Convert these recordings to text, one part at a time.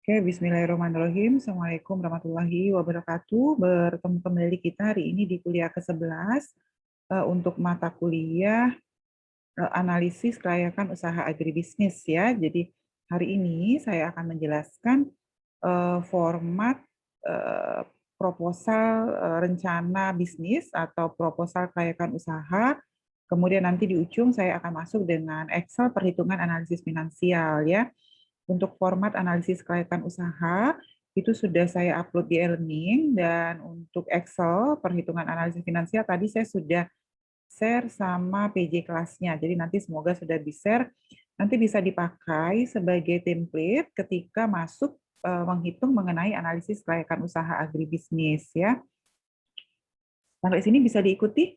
Oke, bismillahirrahmanirrahim. Assalamualaikum warahmatullahi wabarakatuh. Bertemu kembali kita hari ini di kuliah ke-11 untuk mata kuliah analisis kelayakan usaha agribisnis ya. Jadi hari ini saya akan menjelaskan format proposal rencana bisnis atau proposal kelayakan usaha. Kemudian nanti di ujung saya akan masuk dengan Excel perhitungan analisis finansial ya. Untuk format analisis kelayakan usaha, itu sudah saya upload di e-learning, dan untuk Excel, perhitungan analisis finansial, tadi saya sudah share sama PJ kelasnya. Jadi nanti semoga sudah di-share, nanti bisa dipakai sebagai template ketika masuk menghitung mengenai analisis kelayakan usaha agribisnis. Ya. Sampai sini bisa diikuti?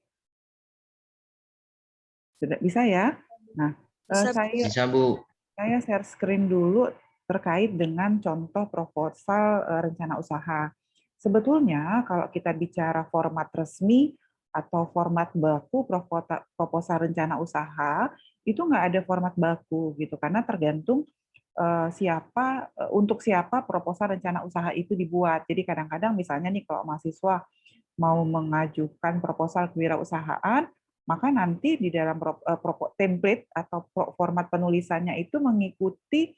Sudah bisa ya? Nah, Bisa, Bu. saya share screen dulu terkait dengan contoh proposal rencana usaha. Sebetulnya kalau kita bicara format resmi atau format baku proposal rencana usaha, itu nggak ada format baku gitu, karena tergantung untuk siapa proposal rencana usaha itu dibuat. Jadi kadang-kadang misalnya nih kalau mahasiswa mau mengajukan proposal kewirausahaan, maka nanti di dalam template atau format penulisannya itu mengikuti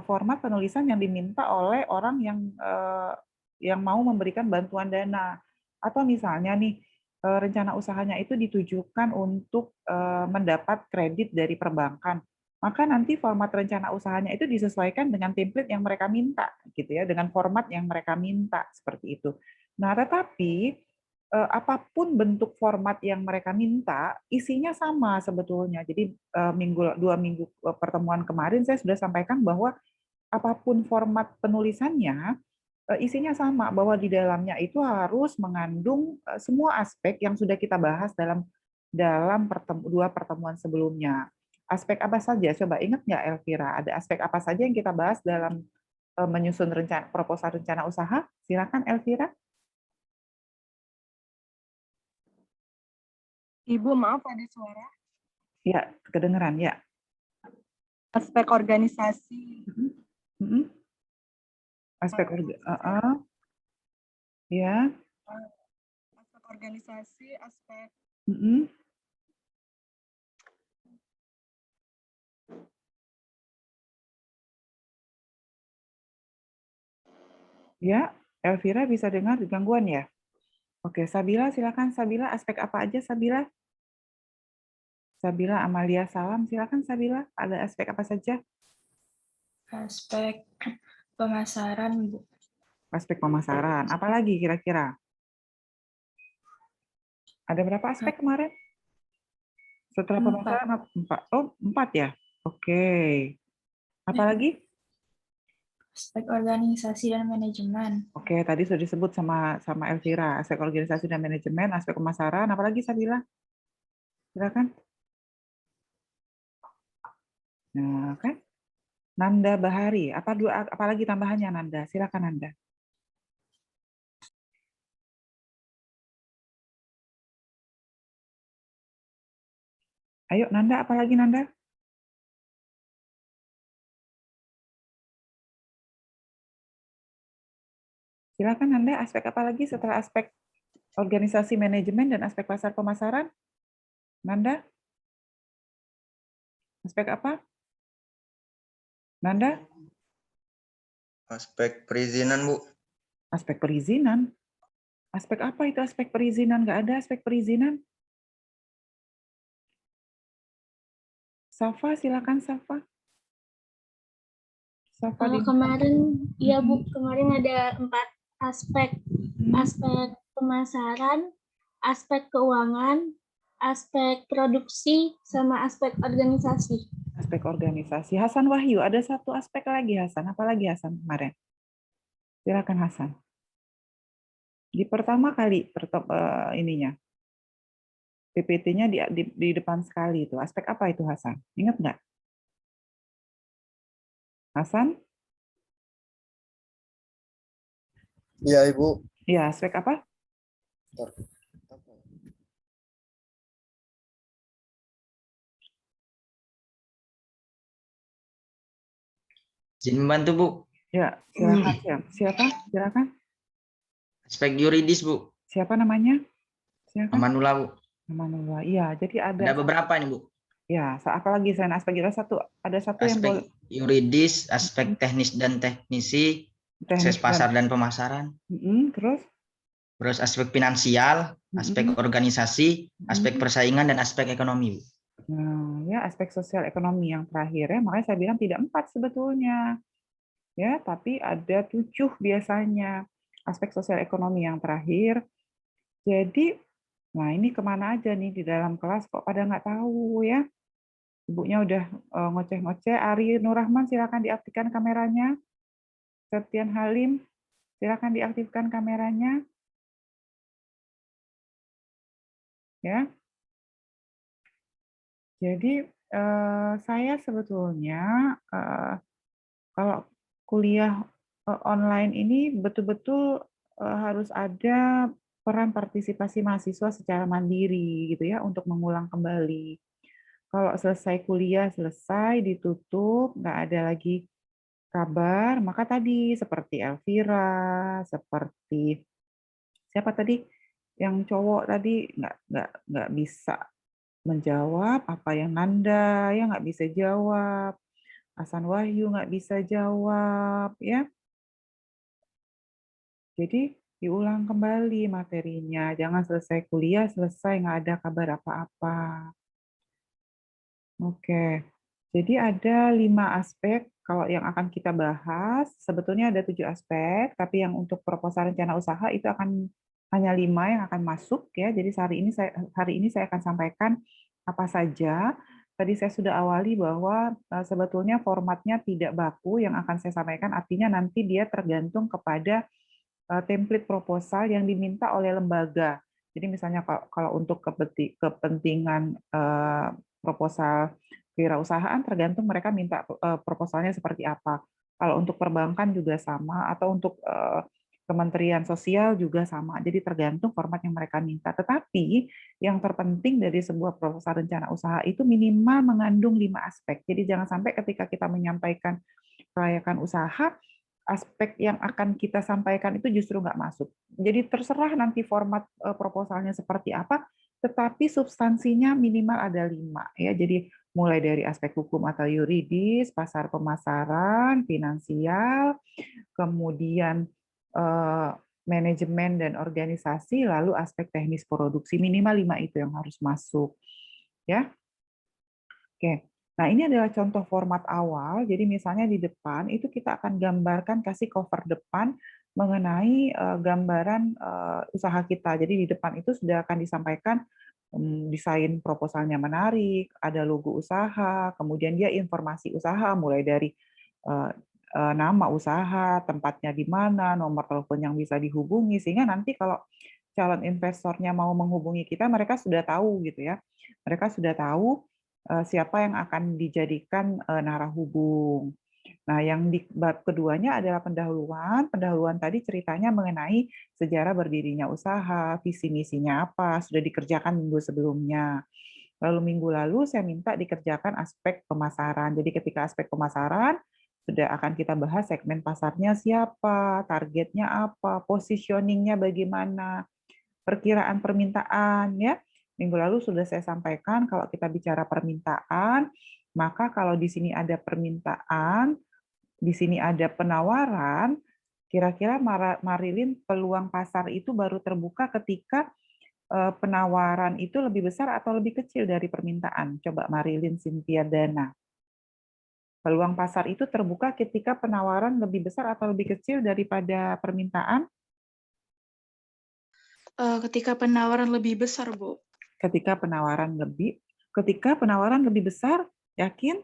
format penulisan yang diminta oleh orang yang mau memberikan bantuan dana. Atau misalnya nih, rencana usahanya itu ditujukan untuk mendapat kredit dari perbankan, maka nanti format rencana usahanya itu disesuaikan dengan template yang mereka minta, gitu ya, dengan format yang mereka minta seperti itu. Nah, tetapi apapun bentuk format yang mereka minta, isinya sama sebetulnya. Jadi 2 minggu pertemuan kemarin saya sudah sampaikan bahwa apapun format penulisannya, isinya sama, bahwa di dalamnya itu harus mengandung semua aspek yang sudah kita bahas dalam 2 pertemuan sebelumnya. Aspek apa saja? Coba ingat nggak, Elvira? Ada aspek apa saja yang kita bahas dalam menyusun proposal rencana usaha? Silakan, Elvira. Ibu, maaf ada suara. Ya, kedengeran ya. Aspek organisasi. Aspek ya. Aspek organisasi, aspek ya, Elvira bisa dengar gangguan ya? Oke, Sabila silakan. Sabila, aspek apa aja Sabila? Sabila Amalia Salam, silakan Sabila. Ada aspek apa saja? Aspek pemasaran, Bu. Aspek pemasaran. Apalagi kira-kira? Ada berapa aspek kemarin? Setelah pemasaran 4. Oh, 4 ya? Oke. Apalagi? Aspek organisasi dan manajemen. Oke, tadi sudah disebut sama Elvira. Aspek organisasi dan manajemen, aspek pemasaran. Apalagi Sabila? Silakan. Nah, kan? Nanda Bahari. Apalagi tambahannya Nanda? Silakan Nanda. Ayo Nanda, apalagi Nanda? Silakan Nanda, aspek apa lagi setelah aspek organisasi manajemen dan aspek pasar pemasaran? Nanda? Aspek apa? Nanda? Aspek perizinan, Bu. Aspek perizinan? Aspek apa itu aspek perizinan? Nggak ada aspek perizinan. Safa, silakan Safa. Kalau kemarin, ya Bu, kemarin ada 4 aspek. Aspek pemasaran, aspek keuangan, aspek produksi, sama aspek organisasi. Aspek organisasi. Hasan Wahyu, ada 1 aspek lagi Hasan. Apa lagi Hasan kemarin? Silakan Hasan. Di pertama kali ininya. PPT-nya di depan sekali itu. Aspek apa itu Hasan? Ingat nggak? Hasan? Iya, Ibu. Iya, aspek apa? Izin membantu, Bu. Ya, silakan. Siapa? Silakan. Aspek yuridis, Bu. Siapa namanya? Silakan. Amanullah, Bu. Amanullah. Iya, jadi Ada beberapa ini, Bu. ya, apa lagi selain aspek yuridis ada satu yang boleh Aspek yuridis, aspek teknis dan teknisi, akses teknis pasar dan pemasaran. terus Terus aspek finansial, aspek organisasi, aspek persaingan, dan aspek ekonomi, Bu. Nah, ya aspek sosial ekonomi yang terakhir ya, makanya saya bilang tidak 4 sebetulnya. Ya, tapi ada 7 biasanya. Aspek sosial ekonomi yang terakhir. Jadi, nah ini kemana aja nih di dalam kelas kok pada nggak tahu ya. Ibunya udah ngoceh-ngoceh. Ari Nurrahman silakan diaktifkan kameranya. Septian Halim silakan diaktifkan kameranya. Ya. Jadi saya sebetulnya kalau kuliah online ini betul-betul harus ada peran partisipasi mahasiswa secara mandiri gitu ya untuk mengulang kembali. Kalau selesai kuliah, selesai ditutup, nggak ada lagi kabar, maka tadi seperti Elvira, seperti siapa tadi yang cowok tadi nggak bisa menjawab, apa yang Nanda ya nggak bisa jawab, Hasan Wahyu nggak bisa jawab ya. Jadi diulang kembali materinya, jangan selesai kuliah, selesai nggak ada kabar apa-apa. Oke, jadi ada 5 aspek kalau yang akan kita bahas. Sebetulnya ada 7 aspek, tapi yang untuk proposal rencana usaha itu akan hanya 5 yang akan masuk ya. Jadi hari ini saya akan sampaikan apa saja. Tadi saya sudah awali bahwa sebetulnya formatnya tidak baku yang akan saya sampaikan, artinya nanti dia tergantung kepada template proposal yang diminta oleh lembaga. Jadi misalnya kalau untuk kepentingan proposal kewirausahaan tergantung mereka minta proposalnya seperti apa. Kalau untuk perbankan juga sama, atau untuk Kementerian Sosial juga sama. Jadi tergantung format yang mereka minta. Tetapi yang terpenting dari sebuah proposal rencana usaha itu minimal mengandung 5 aspek. Jadi jangan sampai ketika kita menyampaikan kelayakan usaha, aspek yang akan kita sampaikan itu justru nggak masuk. Jadi terserah nanti format proposalnya seperti apa, tetapi substansinya minimal ada 5 ya. Jadi mulai dari aspek hukum atau yuridis, pasar pemasaran, finansial, kemudian manajemen dan organisasi, lalu aspek teknis produksi, minimal 5 itu yang harus masuk ya. Oke. Nah, ini adalah contoh format awal. Jadi misalnya di depan itu kita akan gambarkan, kasih cover depan mengenai gambaran usaha kita. Jadi di depan itu sudah akan disampaikan desain proposalnya menarik, ada logo usaha, kemudian dia informasi usaha mulai dari nama usaha, tempatnya di mana, nomor telepon yang bisa dihubungi, sehingga nanti kalau calon investornya mau menghubungi kita, mereka sudah tahu gitu ya. Mereka sudah tahu siapa yang akan dijadikan narahubung. Nah, yang di bab keduanya adalah pendahuluan. Pendahuluan tadi ceritanya mengenai sejarah berdirinya usaha, visi misinya apa, sudah dikerjakan minggu sebelumnya. Lalu minggu lalu saya minta dikerjakan aspek pemasaran. Jadi ketika aspek pemasaran, sudah akan kita bahas segmen pasarnya siapa, targetnya apa, positioningnya bagaimana, perkiraan permintaan ya. Minggu lalu sudah saya sampaikan kalau kita bicara permintaan, maka kalau di sini ada permintaan, di sini ada penawaran, kira-kira Marilyn peluang pasar itu baru terbuka ketika penawaran itu lebih besar atau lebih kecil dari permintaan. Coba Marilyn Cynthia Dana. Peluang pasar itu terbuka ketika penawaran lebih besar atau lebih kecil daripada permintaan? Ketika penawaran lebih besar, Bu. Ketika penawaran lebih besar, yakin?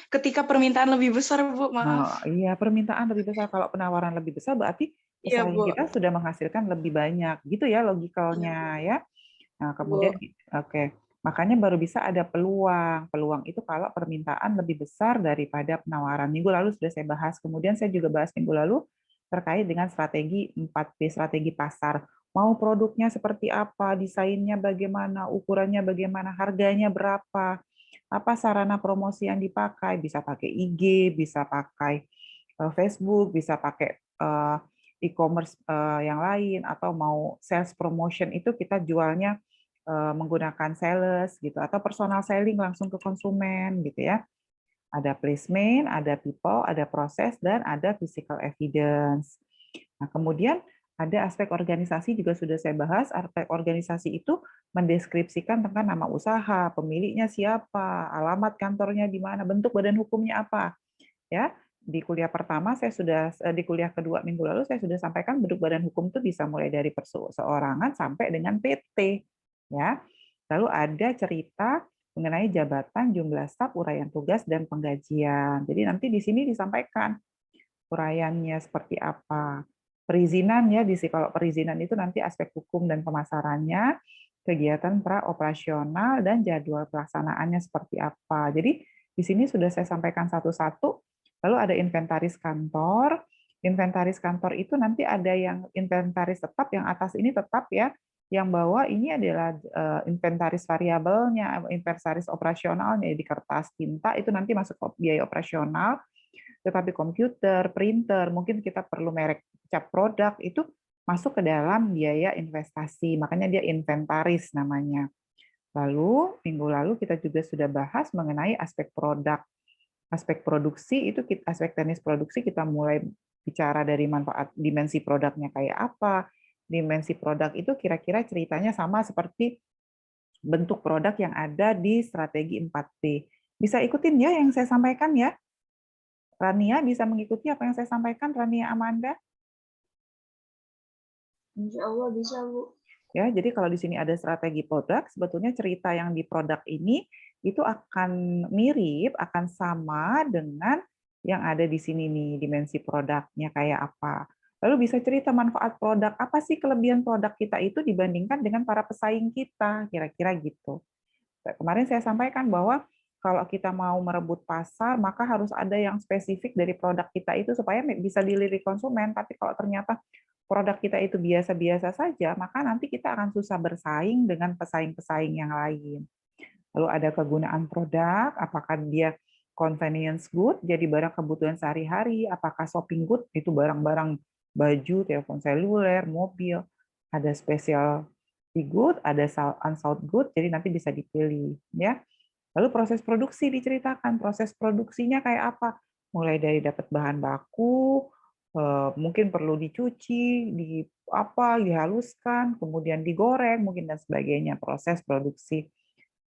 Ketika permintaan lebih besar, Bu, maaf. Oh, iya, permintaan lebih besar. Kalau penawaran lebih besar berarti pesaing kita sudah menghasilkan lebih banyak. Gitu ya logikalnya ya. Nah, kemudian oke. Makanya baru bisa ada peluang. Peluang itu kalau permintaan lebih besar daripada penawaran. Minggu lalu sudah saya bahas. Kemudian saya juga bahas minggu lalu terkait dengan strategi 4P, strategi pasar. Mau produknya seperti apa, desainnya bagaimana, ukurannya bagaimana, harganya berapa. apa sarana promosi yang dipakai, bisa pakai IG, bisa pakai Facebook, bisa pakai e-commerce yang lain, atau mau sales promotion itu kita jualnya menggunakan sales gitu, atau personal selling langsung ke konsumen gitu ya. Ada placement, ada people, ada proses, dan ada physical evidence. Nah, kemudian ada aspek organisasi juga sudah saya bahas. Aspek organisasi itu mendeskripsikan tentang nama usaha, pemiliknya siapa, alamat kantornya di mana, bentuk badan hukumnya apa. Ya, di kuliah pertama saya sudah di kuliah kedua minggu lalu saya sudah sampaikan bentuk badan hukum itu bisa mulai dari perseorangan sampai dengan PT. Ya. Lalu ada cerita mengenai jabatan, jumlah staf, uraian tugas, dan penggajian. Jadi nanti di sini disampaikan uraiannya seperti apa. Perizinan ya, kalau perizinan itu nanti aspek hukum dan pemasarannya, kegiatan praoperasional, dan jadwal pelaksanaannya seperti apa. Jadi di sini sudah saya sampaikan satu-satu. Lalu ada inventaris kantor. Inventaris kantor itu nanti ada yang inventaris tetap, yang atas ini tetap ya, yang bawah ini adalah inventaris variabelnya, inventaris operasionalnya di kertas, tinta, itu nanti masuk biaya operasional. Tetapi komputer, printer, mungkin kita perlu merek cap produk, itu masuk ke dalam biaya investasi. Makanya dia inventaris namanya. Lalu, minggu lalu kita juga sudah bahas mengenai aspek produk. Aspek produksi, itu aspek teknis produksi kita mulai bicara dari manfaat dimensi produknya kayak apa. Dimensi produk itu kira-kira ceritanya sama seperti bentuk produk yang ada di strategi 4P. Bisa ikutin ya yang saya sampaikan ya? Rania bisa mengikuti apa yang saya sampaikan, Rania Amanda? Insya Allah bisa, Bu. Ya, jadi kalau di sini ada strategi produk, sebetulnya cerita yang di produk ini itu akan mirip, akan sama dengan yang ada di sini nih, dimensi produknya kayak apa. Lalu bisa cerita manfaat produk, apa sih kelebihan produk kita itu dibandingkan dengan para pesaing kita, kira-kira gitu. Kemarin saya sampaikan bahwa kalau kita mau merebut pasar, maka harus ada yang spesifik dari produk kita itu supaya bisa dilirik konsumen. Tapi kalau ternyata produk kita itu biasa-biasa saja, maka nanti kita akan susah bersaing dengan pesaing-pesaing yang lain. Lalu ada kegunaan produk, apakah dia convenience good, jadi barang kebutuhan sehari-hari, apakah shopping good, itu barang-barang baju, telepon seluler, mobil, ada special good, ada unsold good, jadi nanti bisa dipilih. Ya. Lalu proses produksi diceritakan, proses produksinya kayak apa, mulai dari dapat bahan baku, mungkin perlu dicuci, dihaluskan, kemudian digoreng, mungkin dan sebagainya, proses produksi.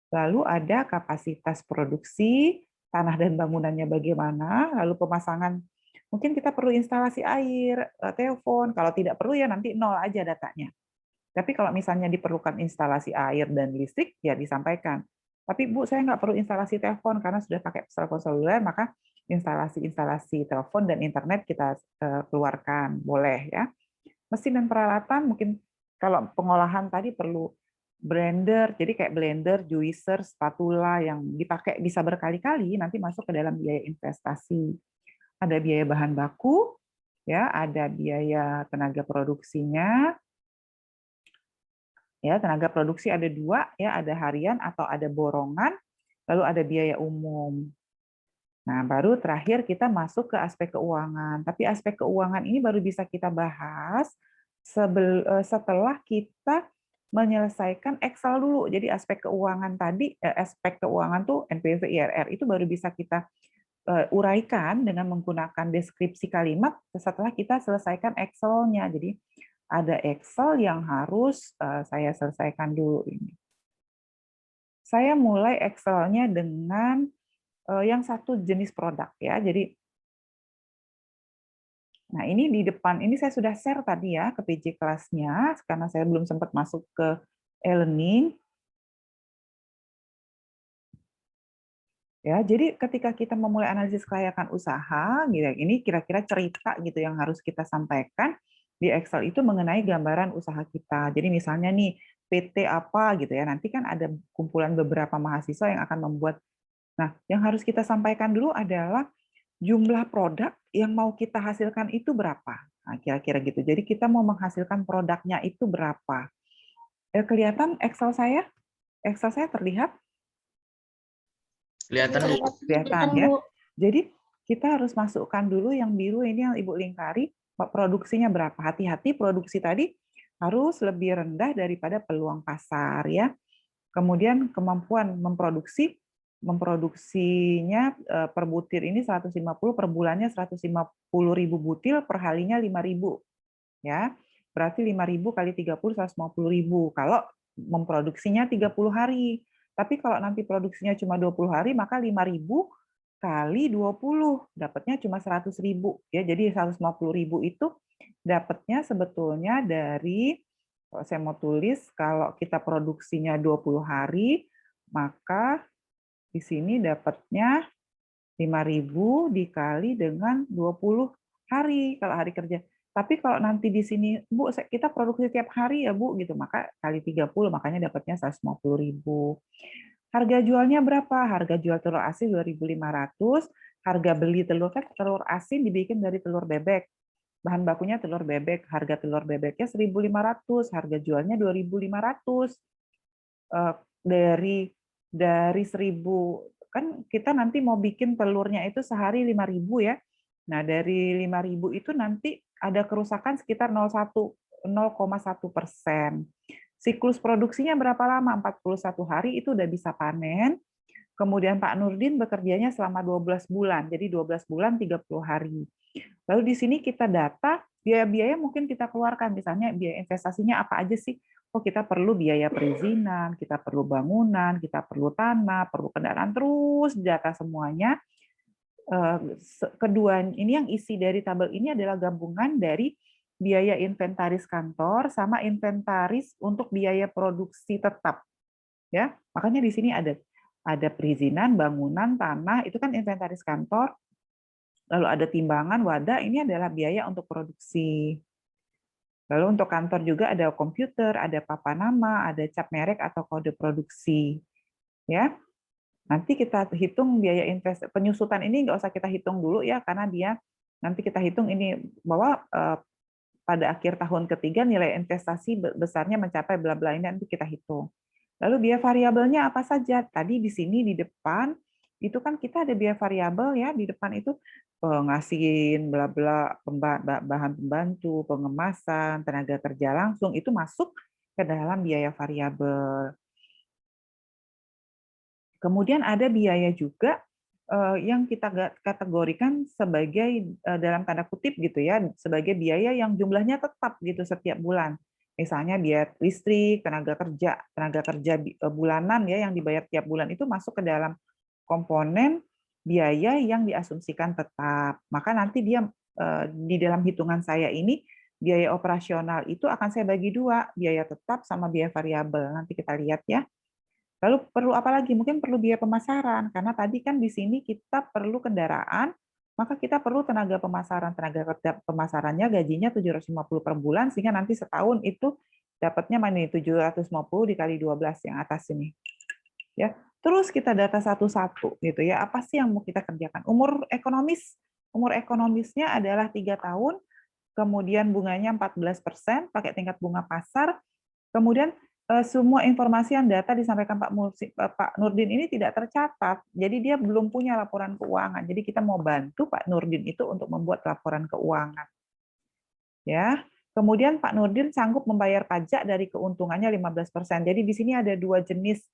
Lalu ada kapasitas produksi, tanah dan bangunannya bagaimana, lalu pemasangan, mungkin kita perlu instalasi air, telepon, kalau tidak perlu ya nanti nol aja datanya. Tapi kalau misalnya diperlukan instalasi air dan listrik, ya disampaikan. Tapi Bu, saya nggak perlu instalasi telepon karena sudah pakai telepon seluler, maka instalasi telepon dan internet kita keluarkan, boleh ya. Mesin dan peralatan, mungkin kalau pengolahan tadi perlu blender, jadi kayak blender, juicer, spatula yang dipakai bisa berkali-kali, nanti masuk ke dalam biaya investasi. Ada biaya bahan baku, ya, ada biaya tenaga produksinya. Ya, tenaga produksi ada dua, ya, ada harian atau ada borongan, lalu ada biaya umum. Nah, baru terakhir kita masuk ke aspek keuangan. Tapi aspek keuangan ini baru bisa kita bahas setelah kita menyelesaikan Excel dulu. Jadi aspek keuangan tadi, aspek keuangan tuh NPV IRR itu baru bisa kita uraikan dengan menggunakan deskripsi kalimat setelah kita selesaikan Excel-nya. Jadi ada Excel yang harus saya selesaikan dulu ini. Saya mulai Excel-nya dengan yang satu jenis produk ya. Jadi nah, ini di depan ini saya sudah share tadi ya ke PJ kelasnya karena saya belum sempat masuk ke e-learning. Ya, jadi ketika kita memulai analisis kelayakan usaha, gitu, ini kira-kira cerita gitu yang harus kita sampaikan di Excel itu mengenai gambaran usaha kita. Jadi misalnya nih PT apa gitu ya, nanti kan ada kumpulan beberapa mahasiswa yang akan membuat. Nah, yang harus kita sampaikan dulu adalah jumlah produk yang mau kita hasilkan itu berapa. Nah, kira-kira gitu. Jadi kita mau menghasilkan produknya itu berapa. Kelihatan Excel saya? Excel saya terlihat? Kelihatan Bu. Kelihatan ya. Jadi kita harus masukkan dulu yang biru ini yang Ibu lingkari, produksinya berapa. Hati-hati produksi tadi harus lebih rendah daripada peluang pasar ya. Kemudian kemampuan memproduksinya per butir ini 150, per bulannya 150.000 butir, per harinya 5.000 ya. Berarti 5.000 kali 30 150.000 kalau memproduksinya 30 hari. Tapi kalau nanti produksinya cuma 20 hari maka 5.000 kali 20 dapatnya cuma 100.000 ya. Jadi 150.000 itu dapatnya sebetulnya dari, kalau saya mau tulis, kalau kita produksinya 20 hari, maka di sini dapatnya 5.000 dikali dengan 20 hari kalau hari kerja. Tapi kalau nanti di sini, Bu, kita produksi tiap hari ya, Bu, gitu, maka kali 30 makanya dapatnya 150.000. Harga jualnya berapa? Harga jual telur asin 2.500, harga beli telur, kan telur asin dibikin dari telur bebek. Bahan bakunya telur bebek, harga telur bebeknya 1.500, harga jualnya 2.500. Dari 1.000, kan kita nanti mau bikin telurnya itu sehari 5.000 ya. Nah, dari 5.000 itu nanti ada kerusakan sekitar 0,1%. Siklus produksinya berapa lama? 41 hari itu udah bisa panen. Kemudian Pak Nurdin bekerjanya selama 12 bulan, jadi 12 bulan 30 hari. Lalu di sini kita data, biaya-biaya mungkin kita keluarkan, misalnya biaya investasinya apa aja sih? Oh, kita perlu biaya perizinan, kita perlu bangunan, kita perlu tanah, perlu kendaraan, terus data semuanya. Kedua, ini yang isi dari tabel ini adalah gabungan dari biaya inventaris kantor sama inventaris untuk biaya produksi tetap. Ya, makanya di sini ada perizinan, bangunan, tanah, itu kan inventaris kantor. Lalu ada timbangan, wadah, ini adalah biaya untuk produksi. Lalu untuk kantor juga ada komputer, ada papan nama, ada cap merek atau kode produksi. Ya, nanti kita hitung biaya investasi. Penyusutan ini nggak usah kita hitung dulu ya, karena dia nanti kita hitung ini bahwa pada akhir tahun ketiga nilai investasi besarnya mencapai bla bla, ini nanti kita hitung. Lalu biaya variabelnya apa saja? Tadi di sini di depan itu kan kita ada biaya variabel ya, di depan itu pengasihin bla bla, bahan pembantu, pengemasan, tenaga kerja langsung itu masuk ke dalam biaya variabel. Kemudian ada biaya juga yang kita kategorikan sebagai dalam tanda kutip gitu ya, sebagai biaya yang jumlahnya tetap gitu setiap bulan. Misalnya biaya listrik, tenaga kerja bulanan ya yang dibayar tiap bulan itu masuk ke dalam komponen biaya yang diasumsikan tetap. Maka nanti dia di dalam hitungan saya ini biaya operasional itu akan saya bagi dua, biaya tetap sama biaya variabel. Nanti kita lihat ya. Lalu perlu apa lagi? Mungkin perlu biaya pemasaran, karena tadi kan di sini kita perlu kendaraan, maka kita perlu tenaga pemasaran. Tenaga pemasarannya gajinya 750 per bulan, sehingga nanti setahun itu dapatnya mana 750 dikali 12 yang atas ini. Ya, terus kita data satu-satu gitu ya. Apa sih yang mau kita kerjakan? Umur ekonomisnya adalah 3 tahun, kemudian bunganya 14%, pakai tingkat bunga pasar, kemudian semua informasi yang data disampaikan Pak Nurdin ini tidak tercatat, jadi dia belum punya laporan keuangan. Jadi kita mau bantu Pak Nurdin itu untuk membuat laporan keuangan. Ya, kemudian Pak Nurdin sanggup membayar pajak dari keuntungannya 15%. Jadi di sini ada dua jenis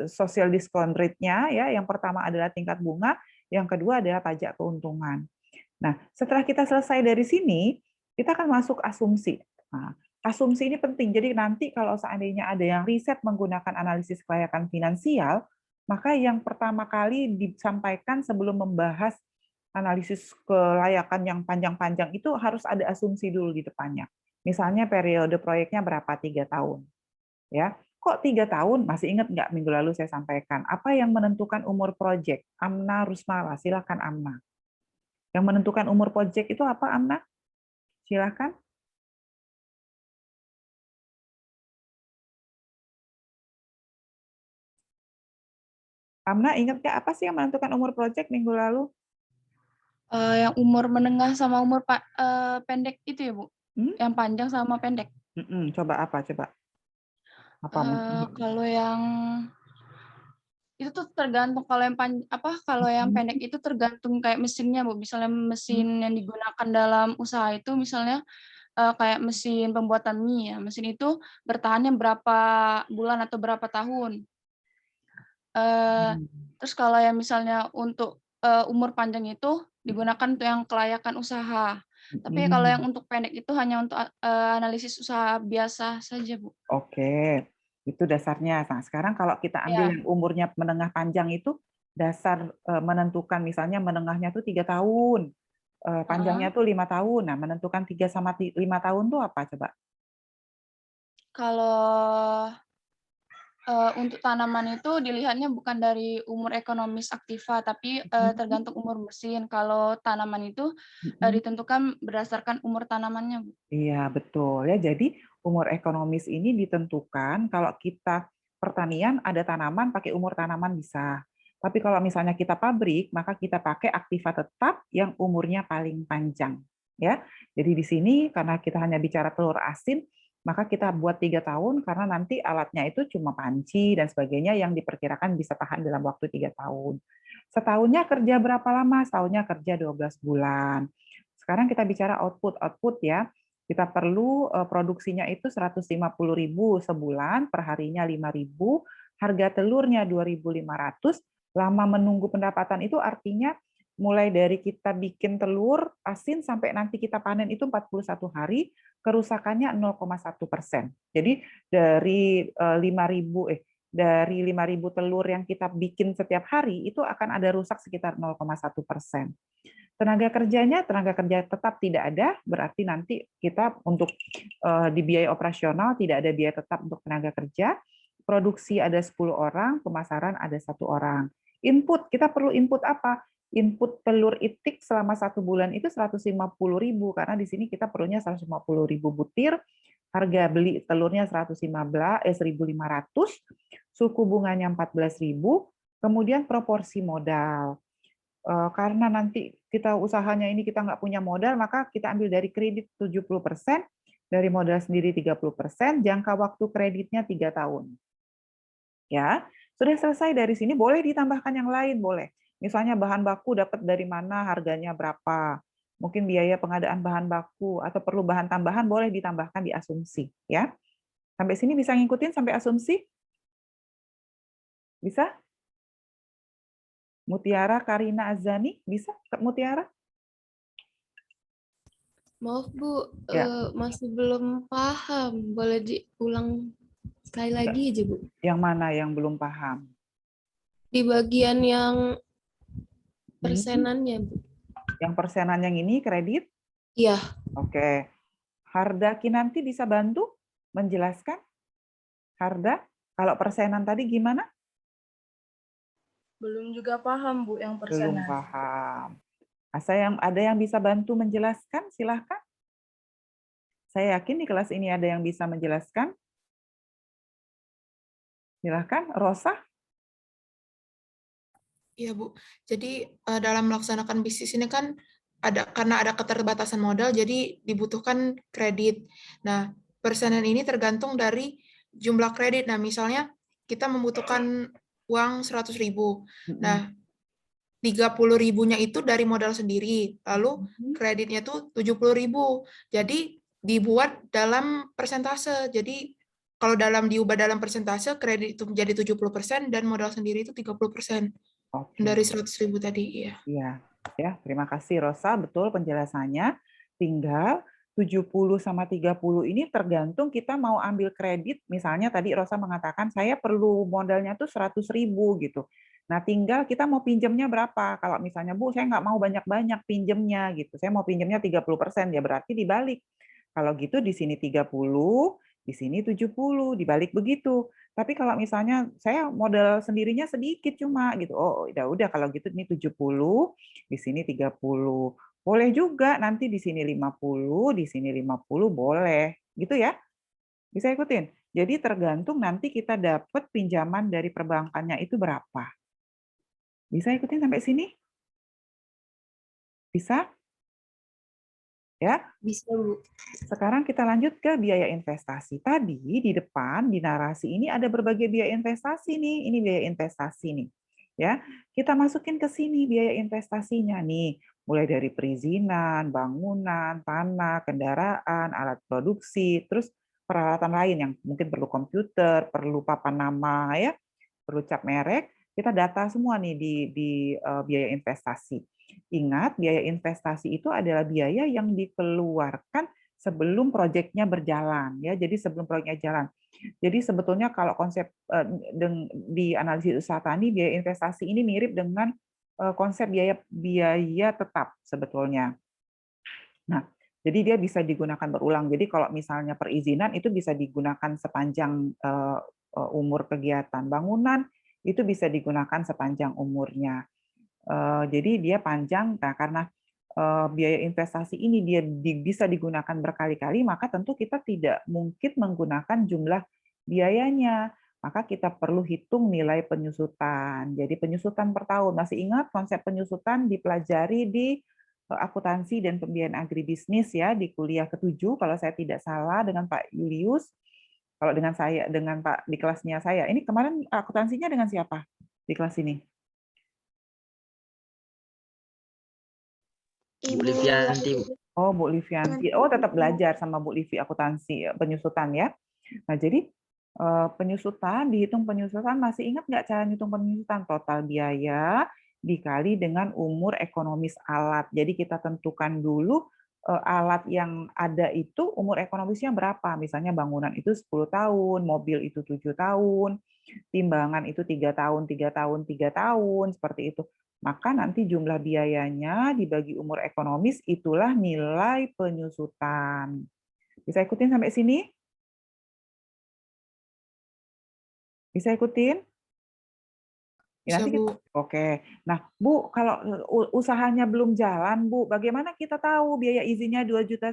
social discount rate-nya ya. Yang pertama adalah tingkat bunga, yang kedua adalah pajak keuntungan. Nah, setelah kita selesai dari sini, kita akan masuk asumsi. Nah, asumsi ini penting. Jadi nanti kalau seandainya ada yang riset menggunakan analisis kelayakan finansial, maka yang pertama kali disampaikan sebelum membahas analisis kelayakan yang panjang-panjang itu harus ada asumsi dulu di depannya. Misalnya periode proyeknya berapa? 3 tahun. Ya, kok 3 tahun? Masih ingat nggak minggu lalu saya sampaikan? Apa yang menentukan umur proyek? Amna Rusmala, silakan Amna. Yang menentukan umur proyek itu apa, Amna? Silakan. Amna, ingat nggak apa sih yang menentukan umur proyek minggu lalu? Yang umur menengah sama umur pendek itu ya, Bu? Yang panjang sama pendek. Coba apa? Coba. Apa mungkin? Kalau yang itu tuh tergantung, kalau yang kalau yang pendek itu tergantung kayak mesinnya, Bu. Misalnya mesin yang digunakan dalam usaha itu misalnya, kayak mesin pembuatan mie ya, mesin itu bertahannya berapa bulan atau berapa tahun. Eee, Terus kalau yang misalnya untuk, umur panjang itu digunakan untuk yang kelayakan usaha. Tapi kalau yang untuk pendek itu hanya untuk, analisis usaha biasa saja, Bu. Oke, itu dasarnya. Nah, sekarang kalau kita ambil Iya, yang umurnya menengah panjang itu, dasar menentukan misalnya menengahnya tuh 3 tahun, heeh. panjangnya tuh 5 tahun. Nah, menentukan 3 sama 5 tahun tuh apa coba? Kalau, untuk tanaman itu dilihatnya bukan dari umur ekonomis aktiva, tapi, Mhm, tergantung umur mesin. Kalau tanaman itu, mhm. ditentukan berdasarkan umur tanamannya, Bu. Iya, betul ya. Jadi umur ekonomis ini ditentukan kalau kita pertanian ada tanaman pakai umur tanaman bisa. Tapi kalau misalnya kita pabrik, maka kita pakai aktiva tetap yang umurnya paling panjang. Ya, jadi di sini karena kita hanya bicara telur asin, maka kita buat 3 tahun karena nanti alatnya itu cuma panci dan sebagainya yang diperkirakan bisa tahan dalam waktu 3 tahun. Setahunnya kerja berapa lama? Setahunnya kerja 12 bulan. Sekarang kita bicara output ya. Kita perlu produksinya itu 150.000 sebulan, perharinya 5.000, harga telurnya 2.500, lama menunggu pendapatan itu artinya mulai dari kita bikin telur asin sampai nanti kita panen itu 41 hari, kerusakannya 0,1%. Jadi dari 5.000 telur yang kita bikin setiap hari itu akan ada rusak sekitar 0,1%. Tenaga kerja tetap tidak ada, berarti nanti kita untuk di biaya operasional tidak ada biaya tetap untuk tenaga kerja, produksi ada 10 orang, pemasaran ada 1 orang. Input, kita perlu input apa? Input telur itik selama 1 bulan itu 150.000, karena di sini kita perlunya 150.000 butir, harga beli telurnya 1.500, suku bunganya 14.000, kemudian proporsi modal. Karena nanti kita usahanya ini kita nggak punya modal, maka kita ambil dari kredit 70%, dari modal sendiri 30%, jangka waktu kreditnya 3 tahun. Ya, sudah selesai dari sini, boleh ditambahkan yang lain, boleh. Misalnya bahan baku dapat dari mana, harganya berapa, mungkin biaya pengadaan bahan baku, atau perlu bahan tambahan, boleh ditambahkan di asumsi. Ya, sampai sini bisa ngikutin sampai asumsi? Bisa? Mutiara, Karina, Azani, bisa? Mutiara? Maaf Bu, Ya. masih belum paham. Boleh diulang sekali lagi aja Bu. Yang mana yang belum paham? Di bagian yang Hmm, persenannya Bu. Yang persenan yang ini kredit? Iya, Oke. Harda Kinanti bisa bantu menjelaskan? Harda, kalau persenan tadi gimana? Belum juga paham, Bu, yang Belum persenan. paham. Ada yang bisa bantu menjelaskan? Silahkan. Saya yakin di kelas ini ada yang bisa menjelaskan. Silahkan, Rosa. Iya, Bu. Jadi dalam melaksanakan bisnis ini kan karena ada keterbatasan modal, jadi dibutuhkan kredit. Nah, persenan ini tergantung dari jumlah kredit. Nah, misalnya kita membutuhkan uang 100.000. Nah, 30.000-nya itu dari modal sendiri, lalu kreditnya tuh 70.000. Jadi dibuat dalam persentase. Jadi kalau diubah dalam persentase, kredit itu menjadi 70% dan modal sendiri itu 30%. Dari Oke. 100.000 tadi, iya. Iya, ya, terima kasih Rosa, betul penjelasannya. Tinggal 70 sama 30 ini tergantung kita mau ambil kredit, misalnya tadi Rosa mengatakan saya perlu modalnya tuh 100.000 gitu. Nah, tinggal kita mau pinjamnya berapa. Kalau misalnya, Bu, saya nggak mau banyak-banyak pinjamnya gitu. Saya mau pinjamnya 30%, ya berarti dibalik. Kalau gitu di sini 30, di sini 70, dibalik begitu. Tapi kalau misalnya saya modal sendirinya sedikit cuma gitu. Oh, udah kalau gitu ini 70, di sini 30. Boleh juga nanti di sini 50, di sini 50 boleh. Gitu ya. Bisa ikutin. Jadi tergantung nanti kita dapat pinjaman dari perbankannya itu berapa. Bisa ikutin sampai sini? Bisa? Ya, Bisa, Bu. sekarang kita lanjut ke biaya investasi. Tadi di depan di narasi ini ada berbagai biaya investasi nih. Ini biaya investasi nih. Ya, kita masukin ke sini biaya investasinya nih. Mulai dari perizinan, bangunan, tanah, kendaraan, alat produksi, terus peralatan lain yang mungkin perlu komputer, perlu papan nama ya, perlu cap merek. Kita data semua nih di biaya investasi. Ingat, biaya investasi itu adalah biaya yang dikeluarkan sebelum proyeknya berjalan, ya. Jadi sebelum proyeknya jalan. Jadi sebetulnya kalau konsep di analisis usaha tani, biaya investasi ini mirip dengan konsep biaya tetap sebetulnya. Nah, jadi dia bisa digunakan berulang. Jadi kalau misalnya perizinan itu bisa digunakan sepanjang umur kegiatan. Bangunan itu bisa digunakan sepanjang umurnya. Jadi dia panjang, nah karena biaya investasi ini dia bisa digunakan berkali-kali, maka tentu kita tidak mungkin menggunakan jumlah biayanya. Maka kita perlu hitung nilai penyusutan. Jadi penyusutan per tahun. Masih ingat konsep penyusutan dipelajari di akuntansi dan pembiayaan agribisnis ya di kuliah ke-7 kalau saya tidak salah dengan Pak Julius. Kalau dengan saya dengan Pak di kelasnya saya. Ini kemarin akuntansinya dengan siapa di kelas ini? Bu Livianti, Bu. Oh, Bu Livianti. Oh, tetap belajar sama Bu Livi akuntansi penyusutan ya. Nah, jadi penyusutan, dihitung penyusutan, masih ingat nggak cara hitung penyusutan? Total biaya dikali dengan umur ekonomis alat. Jadi kita tentukan dulu alat yang ada itu umur ekonomisnya berapa. Misalnya bangunan itu 10 tahun, mobil itu 7 tahun, timbangan itu 3 tahun, 3 tahun, 3 tahun, seperti itu. Maka nanti jumlah biayanya dibagi umur ekonomis, itulah nilai penyusutan. Bisa ikutin sampai sini? Bisa ikutin? Ya, Bisa, nanti Bu. Oke. Nah, Bu, kalau usahanya belum jalan, Bu, bagaimana kita tahu biaya izinnya 2,5 juta,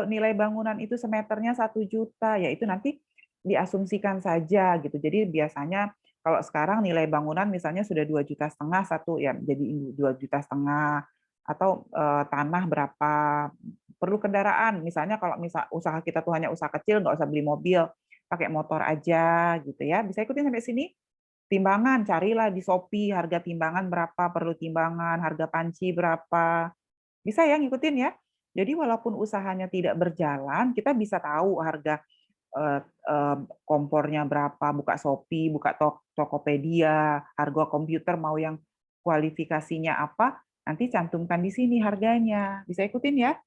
nilai bangunan itu semeternya 1 juta, ya itu nanti diasumsikan saja gitu. Jadi biasanya kalau sekarang nilai bangunan misalnya sudah 2,5 juta satu ya jadi 2,5 juta atau tanah berapa, perlu kendaraan misalnya kalau usaha kita tuh hanya usaha kecil nggak usah beli mobil, pakai motor aja gitu ya. Bisa ikutin sampai sini? Timbangan, carilah di Shopee harga timbangan berapa, perlu timbangan, harga panci berapa. Bisa ya ngikutin ya? Jadi walaupun usahanya tidak berjalan, kita bisa tahu harga kompornya berapa, buka Shopee, buka Tokopedia, harga komputer mau yang kualifikasinya apa, nanti cantumkan di sini harganya. Bisa ikutin ya?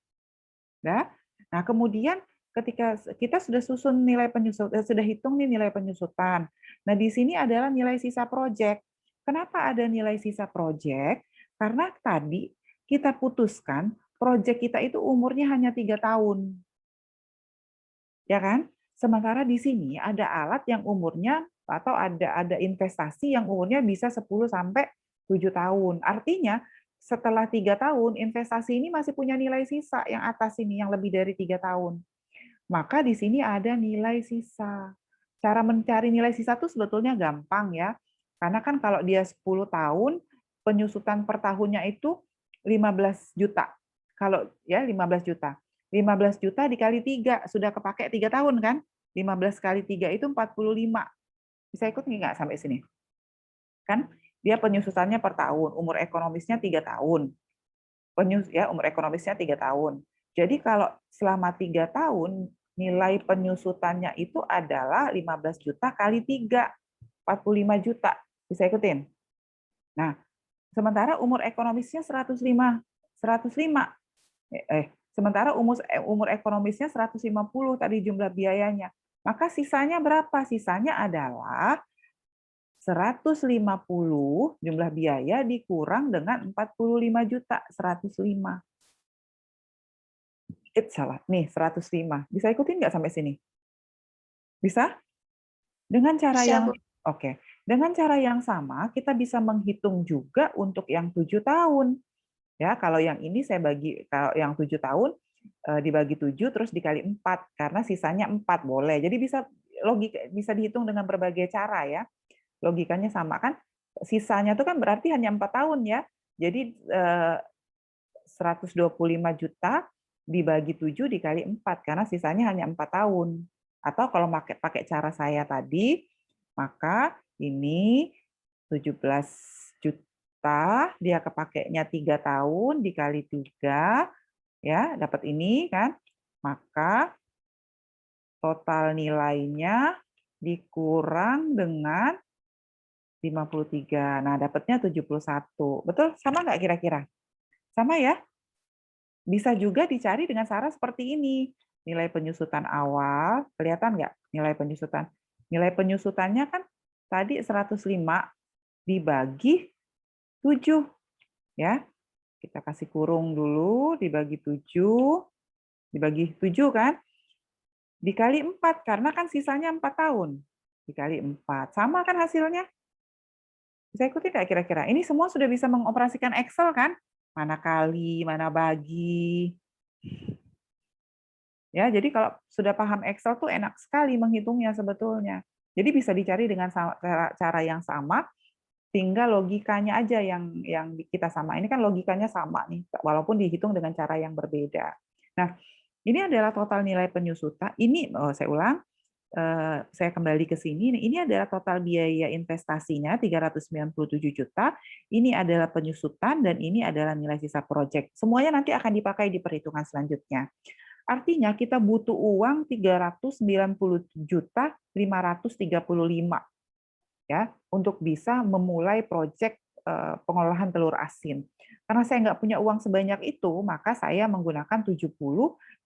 Nah, kemudian ketika kita sudah susun nilai penyusutan, sudah hitung nih nilai penyusutan. Nah, di sini adalah nilai sisa proyek. Kenapa ada nilai sisa proyek? Karena tadi kita putuskan proyek kita itu umurnya hanya 3 tahun. Ya kan? Sementara di sini ada alat yang umurnya atau ada investasi yang umurnya bisa 10 sampai 7 tahun. Artinya setelah 3 tahun investasi ini masih punya nilai sisa yang atas ini yang lebih dari 3 tahun. Maka di sini ada nilai sisa. Cara mencari nilai sisa itu sebetulnya gampang ya. Karena kan kalau dia 10 tahun, penyusutan per tahunnya itu 15 juta. Kalau ya 15 juta. 15 juta dikali 3, sudah kepake 3 tahun kan? 15 kali 3 itu 45. Bisa ikut nggak sampai sini? Kan dia penyusutannya per tahun, umur ekonomisnya 3 tahun. Umur ekonomisnya 3 tahun. Jadi kalau selama 3 tahun, nilai penyusutannya itu adalah 15 juta kali 3, 45 juta. Bisa ikutin? Nah, sementara umur ekonomisnya 105. Sementara umur ekonomisnya 150 tadi jumlah biayanya. Maka sisanya berapa? Sisanya adalah 150 jumlah biaya dikurang dengan 45 juta, 105. Salah. Nih, 105. Bisa ikutin nggak sampai sini? Bisa? Dengan cara Bisa, yang Bu. Oke. Dengan cara yang sama, kita bisa menghitung juga untuk yang 7 tahun. Ya, kalau yang ini kalau yang 7 tahun dibagi 7 terus dikali 4 karena sisanya 4 boleh. Jadi bisa dihitung dengan berbagai cara ya. Logikanya sama kan? Sisanya itu kan berarti hanya 4 tahun ya. Jadi 125 juta dibagi 7 dikali 4, karena sisanya hanya 4 tahun. Atau kalau pakai cara saya tadi, maka ini 17 juta, dia kepakainya 3 tahun dikali 3, ya dapat ini kan, maka total nilainya dikurang dengan 53. Nah, dapatnya 71. Betul? Sama nggak kira-kira? Sama ya? Bisa juga dicari dengan cara seperti ini. Nilai penyusutan awal, kelihatan nggak nilai penyusutan? Nilai penyusutannya kan tadi 105 dibagi 7. Ya. Kita kasih kurung dulu, dibagi 7. Dibagi 7 kan? Dikali 4, karena kan sisanya 4 tahun. Dikali 4. Sama kan hasilnya? Bisa ikuti nggak kira-kira? Ini semua sudah bisa mengoperasikan Excel kan? Mana kali, mana bagi. Ya, jadi kalau sudah paham Excel tuh enak sekali menghitungnya sebetulnya. Jadi bisa dicari dengan cara yang sama, tinggal logikanya aja yang kita sama. Ini kan logikanya sama nih, walaupun dihitung dengan cara yang berbeda. Nah, ini adalah total nilai penyusutan. Ini, saya ulang, saya kembali ke sini. Ini adalah total biaya investasinya 397 juta. Ini adalah penyusutan dan ini adalah nilai sisa proyek. Semuanya nanti akan dipakai di perhitungan selanjutnya. Artinya kita butuh uang 390 juta 535 ya untuk bisa memulai proyek pengolahan telur asin. Karena saya nggak punya uang sebanyak itu, maka saya menggunakan 70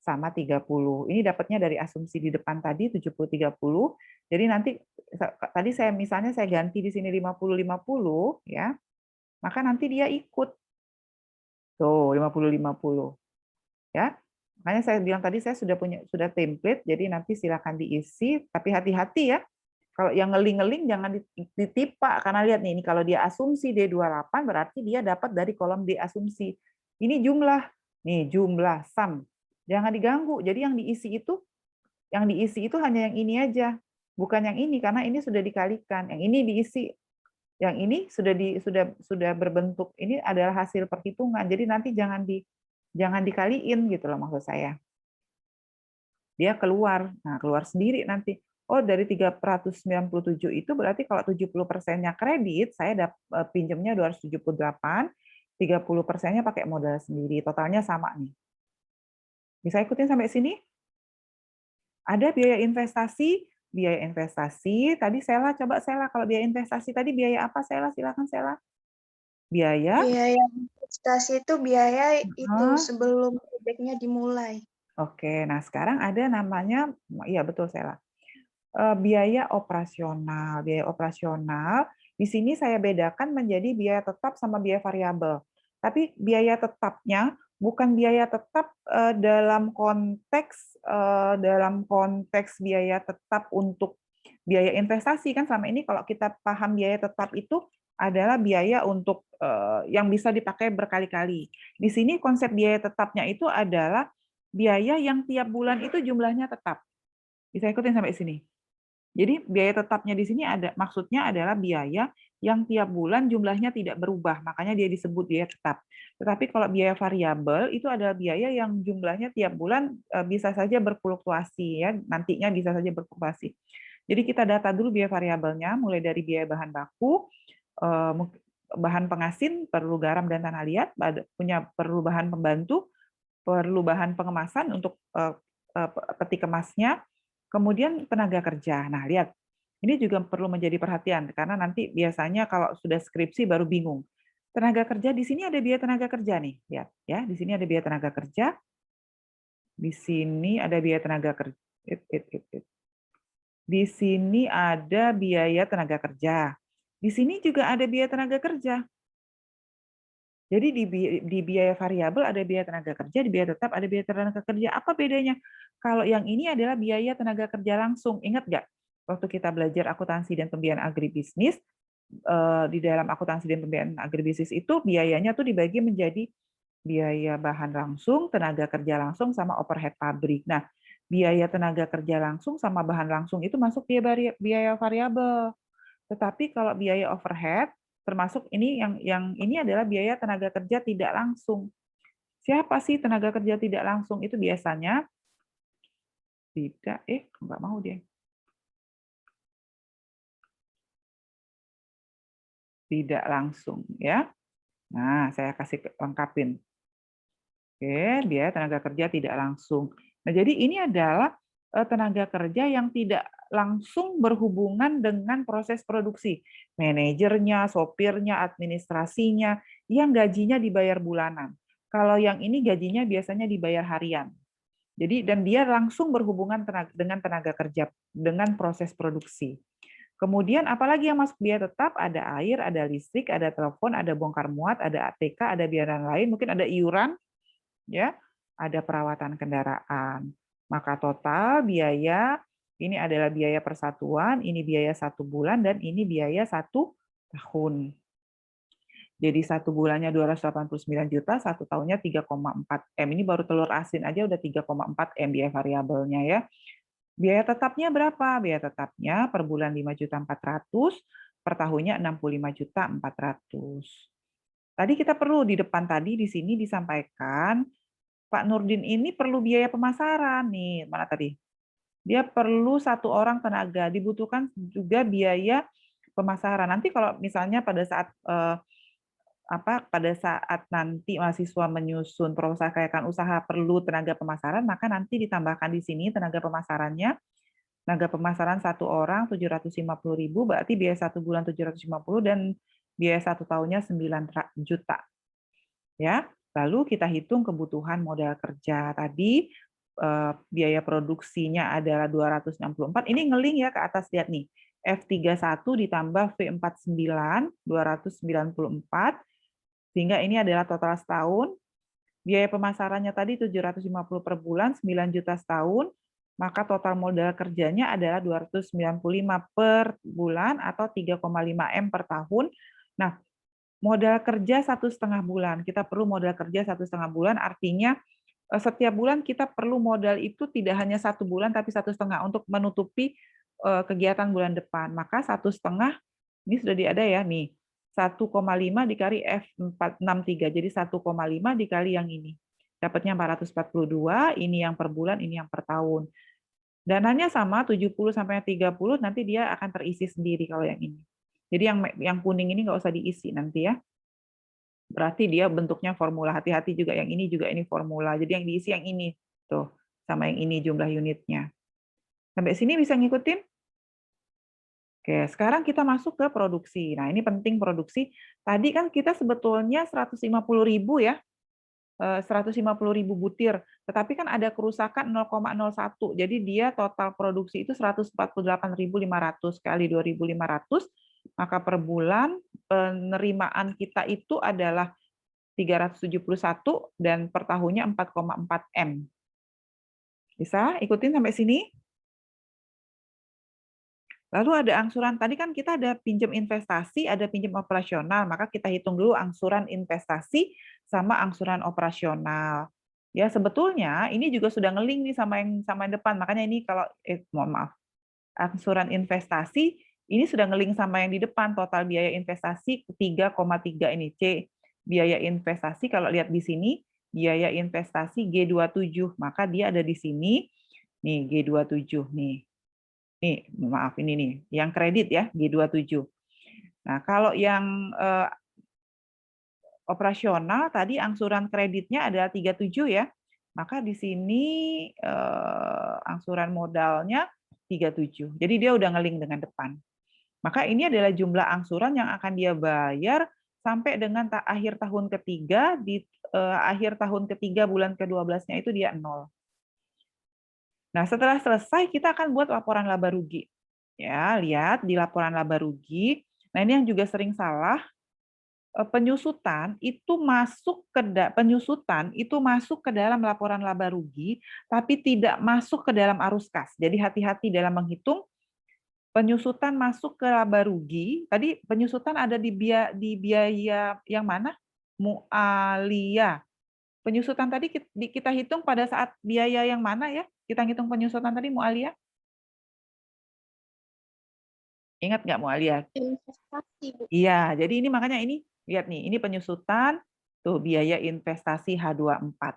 sama 30. Ini dapatnya dari asumsi di depan tadi 70-30. Jadi nanti tadi saya misalnya saya ganti di sini 50-50 ya. Maka nanti dia ikut. Tuh, 50-50. Ya. Makanya saya bilang tadi saya sudah template, jadi nanti silakan diisi, tapi hati-hati ya. Kalau yang ngeling-ngeling jangan ditipa, karena lihat nih, ini kalau dia asumsi D28 berarti dia dapat dari kolom D asumsi. Ini jumlah, nih jumlah sum. Jangan diganggu. Jadi yang diisi itu hanya yang ini aja, bukan yang ini karena ini sudah dikalikan. Yang ini diisi, yang ini sudah berbentuk. Ini adalah hasil perhitungan. Jadi nanti jangan dikaliin gitu loh maksud saya. Dia keluar. Nah, keluar sendiri nanti. Oh, dari 397 itu berarti kalau 70%-nya kredit, saya pinjamnya 278, 30%-nya pakai modal sendiri. Totalnya sama nih. Bisa ikutin sampai sini? Ada biaya investasi. Biaya investasi, tadi Sela, coba Sela. Kalau biaya investasi tadi biaya apa Sela? Silakan Sela. Biaya investasi itu biaya itu sebelum proyeknya dimulai. Oke, nah sekarang ada namanya, iya betul Sela, biaya operasional. Biaya operasional di sini saya bedakan menjadi biaya tetap sama biaya variabel. Tapi biaya tetapnya bukan biaya tetap dalam konteks biaya tetap untuk biaya investasi kan selama ini kalau kita paham biaya tetap itu adalah biaya untuk yang bisa dipakai berkali-kali. Di sini konsep biaya tetapnya itu adalah biaya yang tiap bulan itu jumlahnya tetap. Bisa ikutin sampai sini. Jadi biaya tetapnya di sini maksudnya adalah biaya yang tiap bulan jumlahnya tidak berubah, makanya dia disebut biaya tetap. Tetapi kalau biaya variabel itu adalah biaya yang jumlahnya tiap bulan bisa saja berfluktuasi ya, nantinya bisa saja berfluktuasi. Jadi kita data dulu biaya variabelnya, mulai dari biaya bahan baku, bahan pengasin, perlu garam dan tanah liat, perlu bahan pembantu, perlu bahan pengemasan untuk peti kemasnya, kemudian tenaga kerja. Nah, lihat, ini juga perlu menjadi perhatian, karena nanti biasanya kalau sudah skripsi baru bingung. Tenaga kerja, di sini ada biaya tenaga kerja nih, lihat ya, di sini ada biaya tenaga kerja, di sini ada biaya tenaga kerja, di sini ada biaya tenaga kerja, di sini juga ada biaya tenaga kerja. Jadi di biaya variabel ada biaya tenaga kerja, di biaya tetap ada biaya tenaga kerja. Apa bedanya? Kalau yang ini adalah biaya tenaga kerja langsung. Ingat nggak? Waktu kita belajar akuntansi dan pembiayaan agribisnis, di dalam akuntansi dan pembiayaan agribisnis itu biayanya tuh dibagi menjadi biaya bahan langsung, tenaga kerja langsung, sama overhead pabrik. Nah, biaya tenaga kerja langsung sama bahan langsung itu masuk biaya variabel. Tetapi kalau biaya overhead, termasuk ini yang ini adalah biaya tenaga kerja tidak langsung. Siapa sih tenaga kerja tidak langsung? Itu biasanya tidak, nggak mau dia. Tidak langsung, ya. Nah, saya kasih lengkapin. Oke, dia tenaga kerja tidak langsung. Nah, jadi ini adalah tenaga kerja yang tidak langsung berhubungan dengan proses produksi. Manajernya, sopirnya, administrasinya, yang gajinya dibayar bulanan. Kalau yang ini gajinya biasanya dibayar harian. Jadi, dan dia langsung berhubungan dengan tenaga kerja, dengan proses produksi. Kemudian apalagi yang masuk biaya tetap, ada air, ada listrik, ada telepon, ada bongkar muat, ada ATK, ada biaya lain, mungkin ada iuran, ya, ada perawatan kendaraan. Maka total biaya ini adalah biaya persatuan, ini biaya 1 bulan, dan ini biaya 1 tahun. Jadi 1 bulannya 289 juta, 1 tahunnya 3,4 M. Ini baru telur asin aja udah 3,4 M biaya variabelnya, ya. Biaya tetapnya berapa? Biaya tetapnya per bulan 5.400.000, per tahunnya 65.400.000. Tadi kita perlu di depan tadi di sini disampaikan Pak Nurdin ini perlu biaya pemasaran nih, mana tadi? Dia perlu 1 orang tenaga, dibutuhkan juga biaya pemasaran. Nanti kalau misalnya pada saat nanti mahasiswa menyusun proposal kelayakan usaha perlu tenaga pemasaran, maka nanti ditambahkan di sini tenaga pemasarannya. Tenaga pemasaran 1 orang 750.000, berarti biaya 1 bulan 750 dan biaya 1 tahunnya 9 juta. Ya, lalu kita hitung kebutuhan modal kerja tadi, biaya produksinya adalah 264. Ini ngeling ya ke atas, lihat nih. F31 ditambah V49 294, sehingga ini adalah total setahun. Biaya pemasarannya tadi 750 per bulan, 9 juta setahun, maka total modal kerjanya adalah 295 per bulan atau 3,5 M per tahun. Nah, modal kerja 1,5 bulan. Kita perlu modal kerja 1,5 bulan, artinya setiap bulan kita perlu modal itu tidak hanya 1 bulan, tapi 1,5 untuk menutupi kegiatan bulan depan. Maka 1,5, ini sudah ada ya, nih. 1,5 dikali F463, jadi 1,5 dikali yang ini. Dapatnya 442, ini yang per bulan, ini yang per tahun. Dananya sama, 70 sampai 30, nanti dia akan terisi sendiri kalau yang ini. Jadi yang kuning ini nggak usah diisi nanti ya. Berarti dia bentuknya formula, hati-hati juga yang ini formula. Jadi yang diisi yang ini, tuh, sama yang ini jumlah unitnya. Sampai sini bisa ngikutin? Oke, sekarang kita masuk ke produksi. Nah, ini penting produksi. Tadi kan kita sebetulnya 150.000 ya, 150.000 butir. Tetapi kan ada kerusakan 0,01. Jadi dia total produksi itu 148.500 kali 2.500, maka per bulan penerimaan kita itu adalah 371 dan per tahunnya 4,4 M. Bisa ikutin sampai sini? Lalu ada angsuran, tadi kan kita ada pinjam investasi, ada pinjam operasional, maka kita hitung dulu angsuran investasi sama angsuran operasional. Ya sebetulnya ini juga sudah ngeling nih sama yang depan, makanya ini kalau mohon maaf, angsuran investasi ini sudah ngeling sama yang di depan, total biaya investasi 3,3 ini C. Biaya investasi kalau lihat di sini, biaya investasi G27, maka dia ada di sini, nih G27 nih. Nih, maaf ini nih, yang kredit ya, G27. Nah, kalau yang operasional tadi angsuran kreditnya ada 37 ya. Maka di sini angsuran modalnya 37. Jadi dia udah ngeling dengan depan. Maka ini adalah jumlah angsuran yang akan dia bayar sampai dengan akhir tahun ketiga, di akhir tahun ketiga bulan ke-12-nya itu dia 0. Nah, setelah selesai kita akan buat laporan laba rugi. Ya, lihat di laporan laba rugi. Nah, ini yang juga sering salah. Penyusutan itu masuk ke dalam laporan laba rugi, tapi tidak masuk ke dalam arus kas. Jadi hati-hati dalam menghitung. Penyusutan masuk ke laba rugi. Tadi penyusutan ada di biaya yang mana? Mu'aliyah. Penyusutan tadi kita hitung pada saat biaya yang mana ya? Kita hitung penyusutan tadi Mu'aliyah? Ingat nggak Mu'aliyah? Investasi, Bu. Iya, jadi ini makanya ini, lihat nih, ini penyusutan, Tuh, biaya investasi H24.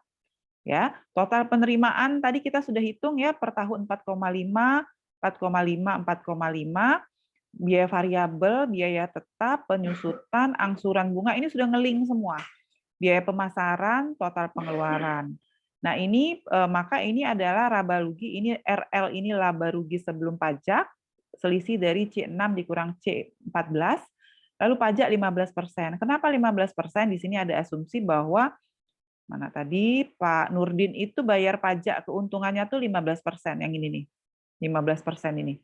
Ya, total penerimaan tadi kita sudah hitung ya per tahun 4,5, 4,5, 4,5. Biaya variabel, biaya tetap, penyusutan, angsuran bunga ini sudah ngeling semua. Biaya pemasaran, total pengeluaran. Nah, ini maka ini adalah laba rugi, ini RL ini laba rugi sebelum pajak, selisih dari C6 dikurang C14, lalu pajak 15%. Kenapa 15%? Di sini ada asumsi bahwa mana tadi Pak Nurdin itu bayar pajak keuntungannya tuh 15% yang ini nih. 15% ini.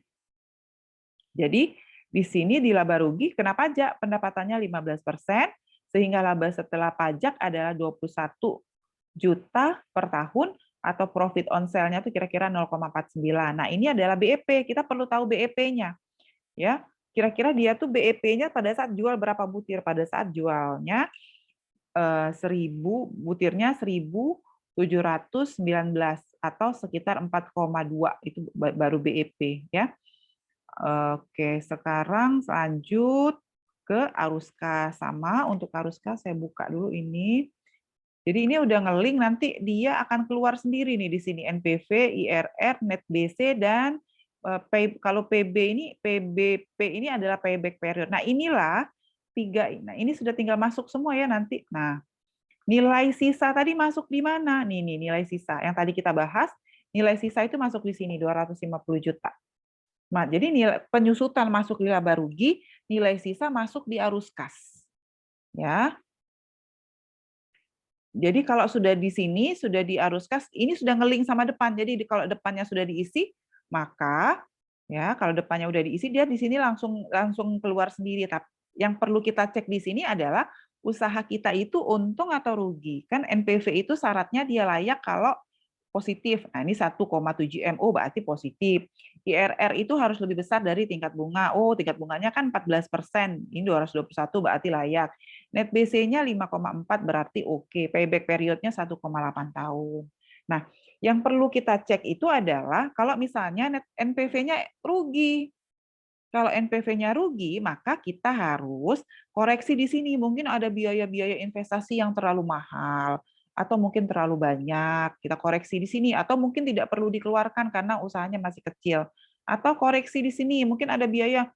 Jadi di sini di laba rugi kena pajak pendapatannya 15%, sehingga laba setelah pajak adalah 21 juta per tahun atau profit on sale-nya itu kira-kira 0,49. Nah, ini adalah BEP. Kita perlu tahu BEP-nya. Ya, kira-kira dia tuh BEP-nya pada saat jual berapa butir? Pada saat jualnya 1000 butirnya 1.719 atau sekitar 4,2 itu baru BEP ya. Oke, sekarang lanjut ke arus kas. Sama untuk arus kas saya buka dulu ini. Jadi ini udah ngeling, nanti dia akan keluar sendiri nih di sini NPV, IRR, net BC, dan kalau PB ini PBP ini adalah payback period. Nah, inilah tiga. Nah, ini sudah tinggal masuk semua ya nanti. Nah, nilai sisa tadi masuk di mana? Nih nilai sisa yang tadi kita bahas, nilai sisa itu masuk di sini 250 juta. Nah, jadi nilai penyusutan masuk di laba rugi, nilai sisa masuk di arus kas. Ya. Jadi kalau sudah di sini, sudah di arus kas, ini sudah ngeling sama depan. Jadi kalau depannya sudah diisi, maka ya kalau depannya udah diisi, dia di sini langsung keluar sendiri. Tapi yang perlu kita cek di sini adalah usaha kita itu untung atau rugi. Kan NPV itu syaratnya dia layak kalau positif. Nah, ini 1,7 MO berarti positif. IRR itu harus lebih besar dari tingkat bunga. Oh, tingkat bunganya kan 14%. Ini 221 berarti layak. Net BC-nya 5,4 berarti oke. Payback period-nya 1,8 tahun. Nah, yang perlu kita cek itu adalah kalau misalnya net NPV-nya rugi. Kalau NPV-nya rugi, maka kita harus koreksi di sini. Mungkin ada biaya-biaya investasi yang terlalu mahal, atau mungkin terlalu banyak, kita koreksi di sini, atau mungkin tidak perlu dikeluarkan karena usahanya masih kecil. Atau koreksi di sini, mungkin ada biaya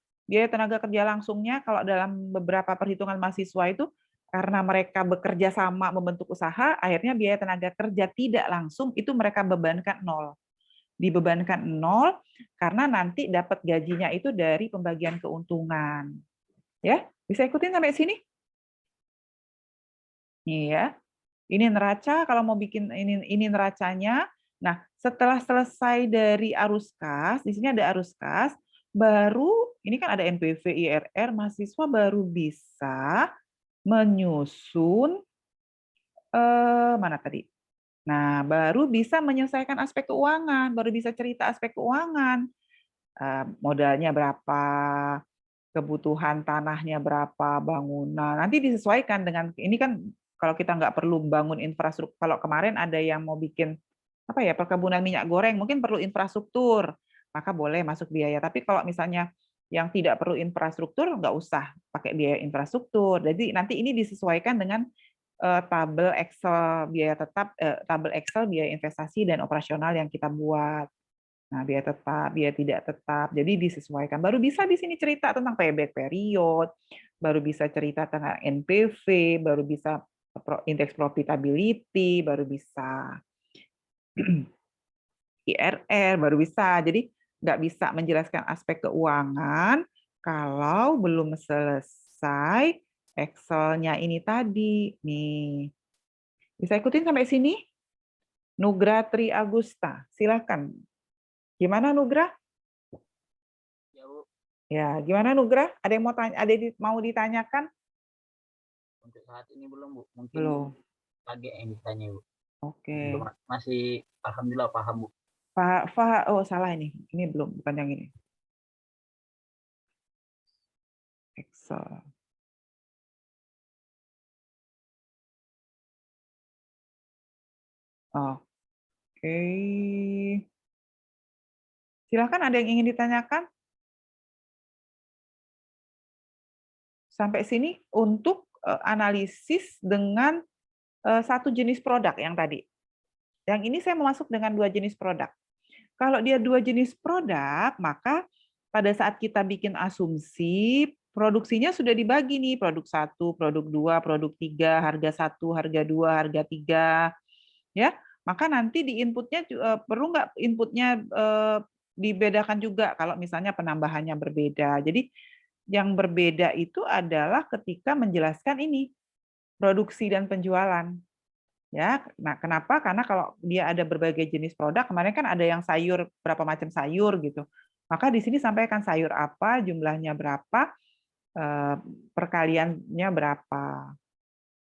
tenaga kerja langsungnya, kalau dalam beberapa perhitungan mahasiswa itu, karena mereka bekerja sama membentuk usaha, akhirnya biaya tenaga kerja tidak langsung, itu mereka bebankan 0. Dibebankan 0, karena nanti dapat gajinya itu dari pembagian keuntungan. Ya, bisa ikutin sampai sini? Nih ya. Ini neraca, kalau mau bikin ini neracanya. Nah, setelah selesai dari arus kas, di sini ada arus kas, baru ini kan ada NPV, IRR, mahasiswa baru bisa menyusun mana tadi? Nah, baru bisa menyelesaikan aspek keuangan, baru bisa cerita aspek keuangan. Modalnya berapa, kebutuhan tanahnya berapa, bangunan. Nanti disesuaikan dengan ini kan. Kalau kita nggak perlu bangun infrastruktur, kalau kemarin ada yang mau bikin apa ya perkebunan minyak goreng, mungkin perlu infrastruktur, maka boleh masuk biaya. Tapi kalau misalnya yang tidak perlu infrastruktur, nggak usah pakai biaya infrastruktur. Jadi nanti ini disesuaikan dengan tabel Excel biaya tetap, tabel Excel biaya investasi dan operasional yang kita buat. Nah, biaya tetap, biaya tidak tetap. Jadi disesuaikan. Baru bisa di sini cerita tentang payback period, baru bisa cerita tentang NPV, baru bisa indeks profitability, baru bisa IRR, baru bisa. Jadi nggak bisa menjelaskan aspek keuangan kalau belum selesai Excel-nya ini tadi. Nih, bisa ikutin sampai sini? Nugra Tri Agusta, silakan. Gimana Nugra? Ya, Bu. Ya, gimana Nugra? Ada yang mau tanya? Ada mau ditanyakan? Untuk saat ini belum, Bu. Mungkin Belum. lagi yang ditanya, Bu. Oke. Masih alhamdulillah paham, Bu. Oh, salah ini. Ini belum, bukan yang ini. Excel. Oke. Silakan, ada yang ingin ditanyakan? Sampai sini untuk analisis dengan satu jenis produk yang tadi. Yang ini saya mau masuk dengan 2 jenis produk. Kalau dia 2 jenis produk, maka pada saat kita bikin asumsi, produksinya sudah dibagi nih, produk 1, produk 2, produk 3, harga 1, harga 2, harga 3. Ya, maka nanti di inputnya perlu nggak inputnya dibedakan juga kalau misalnya penambahannya berbeda. Jadi yang berbeda itu adalah ketika menjelaskan ini produksi dan penjualan. Ya, nah kenapa? Karena kalau dia ada berbagai jenis produk, kemarin kan ada yang sayur, berapa macam sayur gitu. Maka di sini sampaikan sayur apa, jumlahnya berapa, perkaliannya berapa.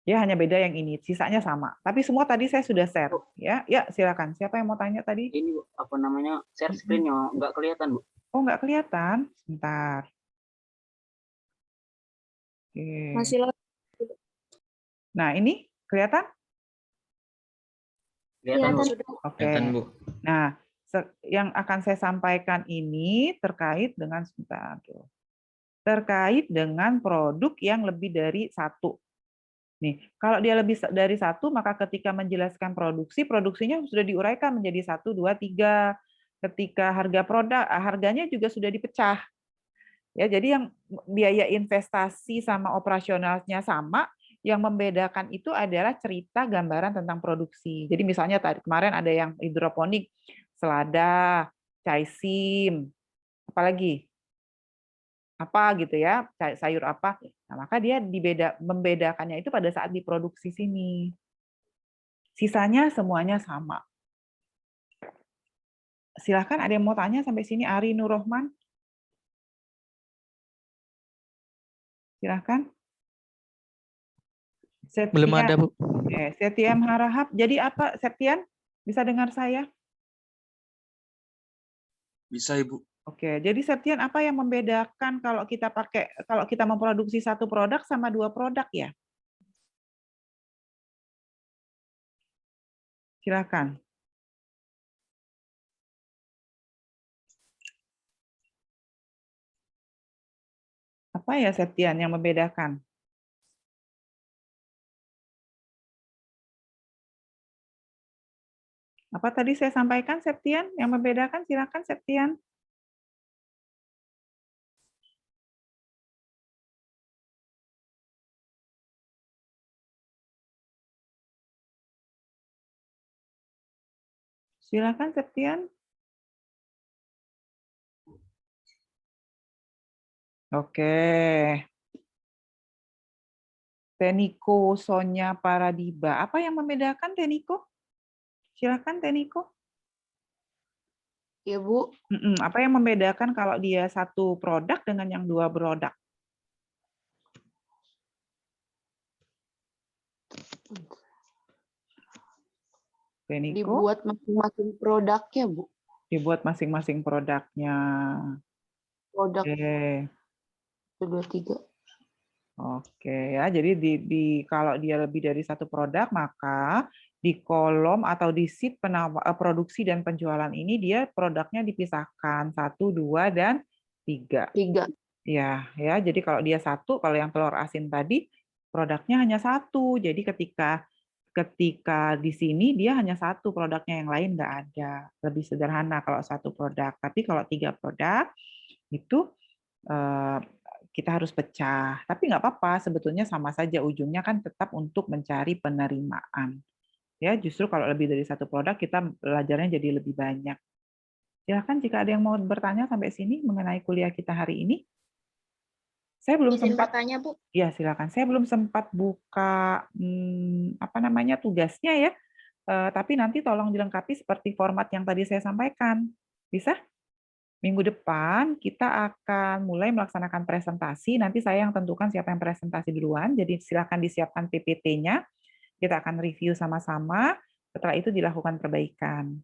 Ya hanya beda yang ini, sisanya sama. Tapi semua tadi saya sudah share. Ya, ya silakan. Siapa yang mau tanya tadi? Ini Bu, apa namanya, share screen-nya nggak kelihatan Bu. Oh nggak kelihatan, sebentar. Oke. Masih Nah ini kelihatan? Kelihatan Bu. Oke. Kelihatan, Bu. Nah, yang akan saya sampaikan ini terkait dengan sebentar, terkait dengan produk yang lebih dari 1. Nih, kalau dia lebih dari 1, maka ketika menjelaskan produksi, produksinya sudah diuraikan menjadi 1, 2, 3. Ketika harga produk, harganya juga sudah dipecah. Ya, jadi yang biaya investasi sama operasionalnya sama, yang membedakan itu adalah cerita gambaran tentang produksi. Jadi misalnya tadi kemarin ada yang hidroponik, selada, caisim, apalagi apa gitu ya, sayur apa. Nah, maka dia membedakannya itu pada saat diproduksi sini. Sisanya semuanya sama. Silahkan ada yang mau tanya sampai sini, Ari Nurrohman. Silahkan. Belum ada, Bu. Septian Harahap. Jadi apa, Septian? Bisa dengar saya? Bisa, Ibu. Oke, jadi Septian, apa yang membedakan kalau kita memproduksi 1 produk sama 2 produk ya? Silakan. Apa ya Septian yang membedakan? Apa tadi saya sampaikan, Septian? Yang membedakan, silakan, Septian. Silakan, Septian. Oke. Teniko Sonya Paradiba. Apa yang membedakan, Teniko? Silakan, Teniko. Ya, Bu. Apa yang membedakan kalau dia 1 produk dengan yang 2 produk? Teniko? Dibuat masing-masing produknya, Bu. Dibuat masing-masing produknya. Produk Oke. 2, 3. Oke ya, jadi kalau dia lebih dari 1 produk, maka di kolom atau di sheet produksi dan penjualan ini dia produknya dipisahkan 1, 2, dan 3. 3. Ya, jadi kalau dia 1, kalau yang telur asin tadi produknya hanya 1. Jadi ketika di sini dia hanya 1 produknya, yang lain nggak ada. Lebih sederhana kalau 1 produk. Tapi kalau 3 produk itu kita harus pecah. Tapi nggak apa-apa, sebetulnya sama saja, ujungnya kan tetap untuk mencari penerimaan. Ya, justru kalau lebih dari 1 produk kita belajarnya jadi lebih banyak. Silakan jika ada yang mau bertanya sampai sini mengenai kuliah kita hari ini. Saya belum sempat bertanya, Bu. Ya, silakan. Saya belum sempat buka tugasnya ya. Tapi nanti tolong dilengkapi seperti format yang tadi saya sampaikan. Bisa? Minggu depan kita akan mulai melaksanakan presentasi. Nanti saya yang tentukan siapa yang presentasi duluan. Jadi silakan disiapkan PPT-nya. Kita akan review sama-sama. Setelah itu dilakukan perbaikan.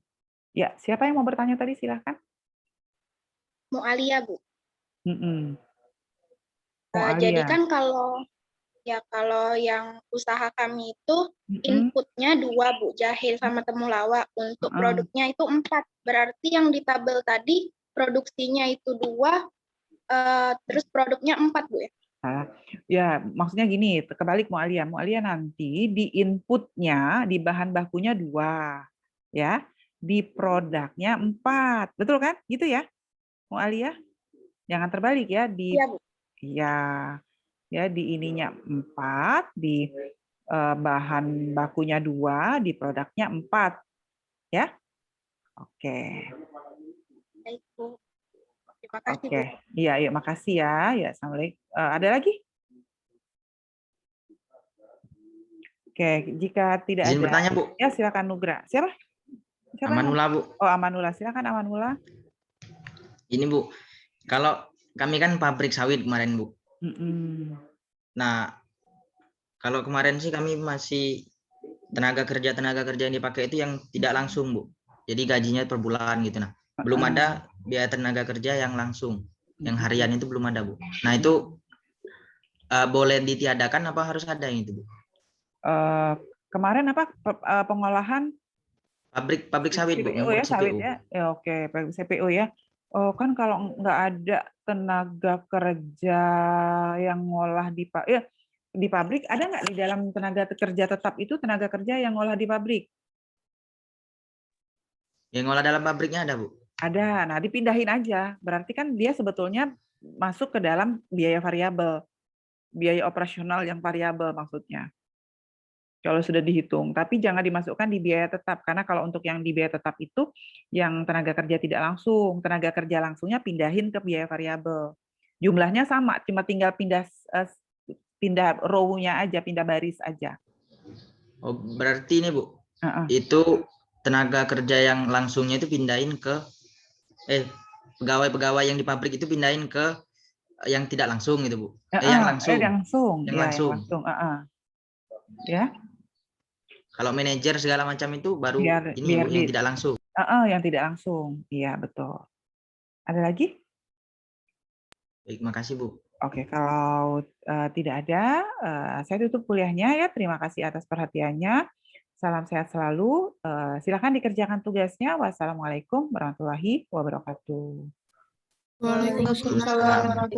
Ya, siapa yang mau bertanya tadi? Silakan. Mu'alia, Bu. Mu'alia. Jadi kan kalau yang usaha kami itu inputnya 2, Bu, jahil sama temulawak. Untuk produknya itu 4. Berarti yang di tabel tadi produksinya itu 2, terus produknya 4, Bu ya? Ya, maksudnya gini, kebalik Mu'alia. Mu'alia nanti di inputnya, di bahan bakunya 2. Ya, di produknya 4. Betul kan? Gitu ya, Mu'alia? Jangan terbalik ya. Iya, Bu. Ya, di ininya 4, di bahan bakunya 2, di produknya 4. Ya? Oke. Baik, Bu. Terima kasih, Bu. Oke. Iya, makasih ya. Ya, Assalamualaikum. Ada lagi? Oke, jika tidak Izin ada, bertanya, Bu. ya silakan Nugra. Siapa? Amanullah, Bu. Oh, Amanullah. Silakan Amanullah. Ini, Bu. Kalau kami kan pabrik sawit kemarin, Bu. Nah, kalau kemarin sih kami masih tenaga kerja yang dipakai itu yang tidak langsung, Bu. Jadi gajinya per bulan gitu. Nah, belum ada biaya tenaga kerja yang langsung. Yang harian itu belum ada, Bu. Nah, itu boleh ditiadakan apa harus ada yang itu, Bu? Kemarin apa pengolahan pabrik sawit, Bu. CPO ya, sawit ya. Oke, CPO ya. Oh, kan kalau nggak ada tenaga kerja yang ngolah di pabrik, ada nggak di dalam tenaga kerja tetap itu tenaga kerja yang ngolah di pabrik? Yang ngolah dalam pabriknya ada, Bu? Ada. Nah, dipindahin aja. Berarti kan dia sebetulnya masuk ke dalam biaya variabel. Biaya operasional yang variabel maksudnya. Kalau sudah dihitung, tapi jangan dimasukkan di biaya tetap, karena kalau untuk yang di biaya tetap itu yang tenaga kerja tidak langsung, tenaga kerja langsungnya pindahin ke biaya variabel. Jumlahnya sama, cuma tinggal pindah row-nya aja, pindah baris aja. Oh, berarti ini, Bu, itu tenaga kerja yang langsungnya itu pindahin ke pegawai-pegawai yang di pabrik itu pindahin ke yang tidak langsung gitu, Bu. Yang langsung. Ya. Kalau manajer segala macam itu baru Bu, yang tidak langsung. Yang tidak langsung. Iya, betul. Ada lagi? Baik, makasih, Bu. Oke, kalau tidak ada, saya tutup kuliahnya ya. Terima kasih atas perhatiannya. Salam sehat selalu. Silakan dikerjakan tugasnya. Wassalamualaikum warahmatullahi wabarakatuh. Waalaikumsalam.